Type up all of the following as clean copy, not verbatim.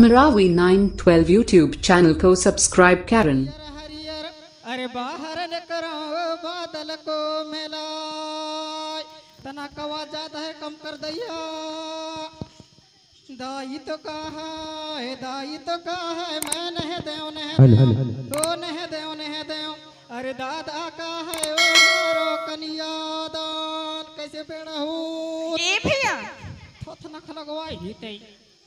Marawi 912 YouTube channel को subscribe करें। अरे बाहर निकलो बादल को मिलाए तना कवा जाता है कम कर दिया दाई तो कहा है दाई तो कहा है मैं नहीं देव नहीं देव अरे दादा का है ओ रो कनिया दान कैसे पेड़ा हो ए भैया थोथ नख लगवाई ही तई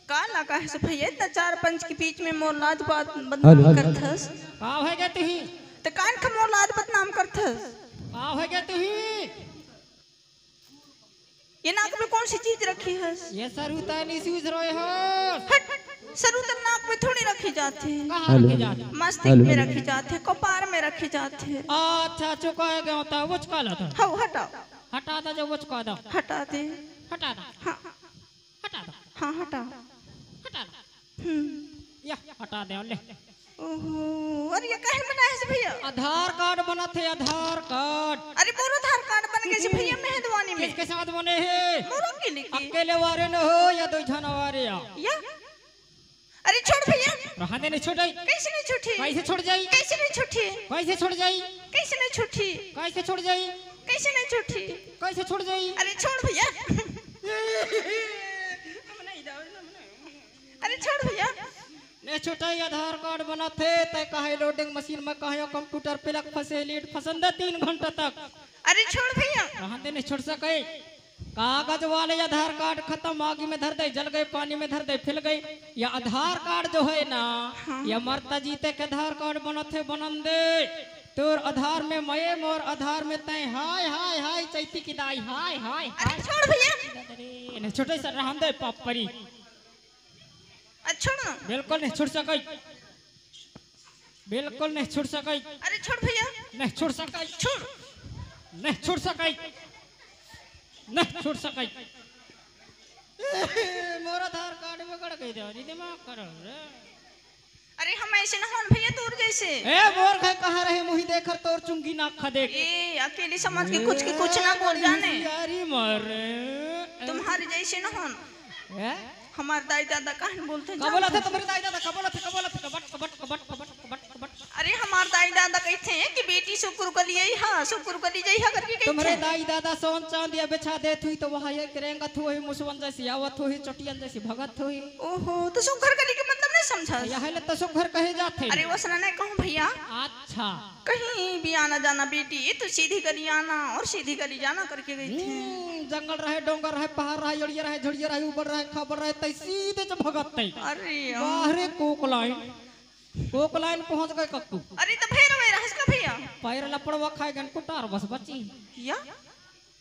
का लगा है से भैया इतना चार पंच के बीच में मोर लाज बात बदनाम करथस का है गे तुही तो कान का मोर लाज बदनाम करथस का है गे तुही ये नाक में कौन सी चीज रखी है ये सरुता नहीं सूझ रहे हो सरू तो नाक में थोड़ी रखी जाती है कहां रखी जाती मस्तिष्क में रखी जाती है कपार में रखी जाती है अच्छा चुका है गया था वो चुका ला था हाँ हटाओ हटा दो जो वो चुका दो हटा दे हटा दो हाँ हटा दो हाँ हटाओ हटा दो या हटा दे ले ओहो अरे ये कहीं बना है से भैया आधार कार्ड बना थे आधार कार्ड अरे मोर आधार कार्ड बन गए से भैया मेहदवानी में किसके साथ बने हैं मोरों के लिए अकेले वारे न हो या दो जन वारे या अरे छोड़ भैया रहा दे नहीं छोड़ाई कैसे नहीं छूटी कैसे छोड़ जाई कैसे नहीं छूटी कैसे छोड़ जाई कैसे नहीं छूटी कैसे छोड़ जाई कैसे नहीं छूटी कैसे छोड़ जाई अरे छोड़ भैया अरे छोड़ भैया ने छोटाई आधार कार्ड बना थे तय कहे लोडिंग मशीन में कहे कंप्यूटर पे लग फंसे लीड फसंद 3 घंटा तक अरे छोड़ भैया कहां दे नहीं छोड़ सके कागज वाले आधार कार्ड खत्म आगे में धर दे जल गए पानी में धर दे फिल गई या आधार कार्ड जो है ना या मरता जीते के आधार कार्ड बना थे बनन दे तोर आधार में मये मोर आधार में तय हाय हाय हाय चैती की दाई हाय हाय अरे छोड़ भैया अरे ने छोटे सर रहन दे पाप परी अच्छा ना बिल्कुल नहीं छोड़ सके बिल्कुल नहीं छोड़ सके अरे छोड़ भैया नहीं छोड़ सके छोड़ नहीं छोड़ सके नहीं छोड़ सके मोर आधार कार्ड में कड़ गई दे दिमाग करो रे अरे हम ऐसे ना होन भैया तोर जैसे ए मोर है कहां रहे मुही देखर तोर चुंगी ना खा देख ए अकेले समझ के कुछ ना बोल जाने यारी मर तुम्हारे जैसे ना होन है हमार दाई दादा कहन बोलते हैं कबोला थे तुम्हारे दाई दादा कबोला थे कबट कबट कबट कबट कबट कबट अरे हमार दाई दादा कहते हैं कि बेटी शुक्र कर लिए हां शुक्र कर लीजिए हा करके कहते तुम्हारे दाई दादा सोन चांदिया बिछा दे थी तो वहां ये करेंगा थो ही मुसवन जैसी आवत हो ही चटियन जैसी भगत हो ही ओहो तो शुक्र करने के मतलब नहीं समझा यह ले तो सुघर कहे जाते अरे वसना नहीं कहूं भैया अच्छा कहीं भी आना जाना बेटी तो सीधी गली आना और सीधी गली जाना करके गई थी जंगल रहे डोंगर रहे पहाड़ रहे ओड़िया रहे झड़िया रहे ऊपर रहे खबर रहे तै सीधे से भगत तै अरे बाहरे कोक लाइन पहुंच गए कक्कू अरे तो फेर में रहस का भैया पैर लपड़वा खाए गन कुटार बस बची या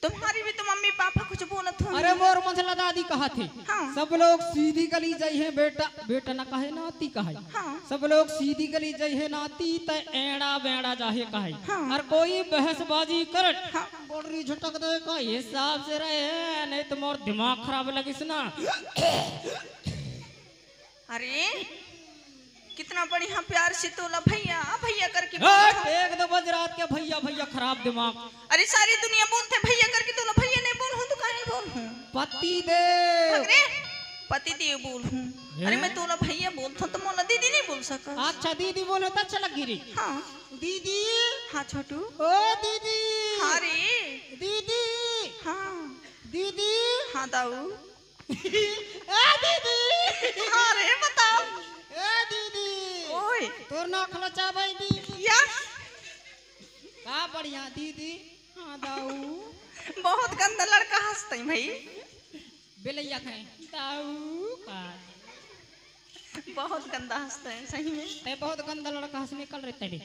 तुम्हारी भी तो मम्मी पापा कुछ बोलत हो अरे मोर मंझला दादी कहा थे हाँ। सब लोग सीधी गली जाई है बेटा बेटा ना कहे नाती कहे हाँ। सब लोग सीधी गली जाई है नाती त एड़ा बेड़ा जाहे कहे हाँ। और कोई बहसबाजी करत हाँ। बोलरी झटक दे का हिसाब से रहे नहीं तो मोर दिमाग खराब लगिस ना अरे कितना बढ़िया प्यार से तोला भैया भैया करके एक दो बज रात के भैया भैया खराब दिमाग अरे सारी दुनिया बोलते भैया करके तोला भैया नहीं बोल हूं तो काहे बोल हूं पति दे अरे पति देव बोल हूं अरे मैं तोला भैया बोलता तो मोला दीदी नहीं बोल सका अच्छा दीदी बोलो तो अच्छा लगी रे हां दीदी हां छोटू ओ दीदी हां रे दीदी हां दीदी हां दाऊ ए दीदी हां रे बताओ ए दीदी ओए तोर ना खलचा भाई दीदी या का बढ़िया दीदी हां दाऊ बहुत गंदा लड़का हंसते भाई बेलैया खाए दाऊ का बहुत गंदा हंसते हैं सही में ते बहुत गंदा लड़का हंस निकल रहे तेरे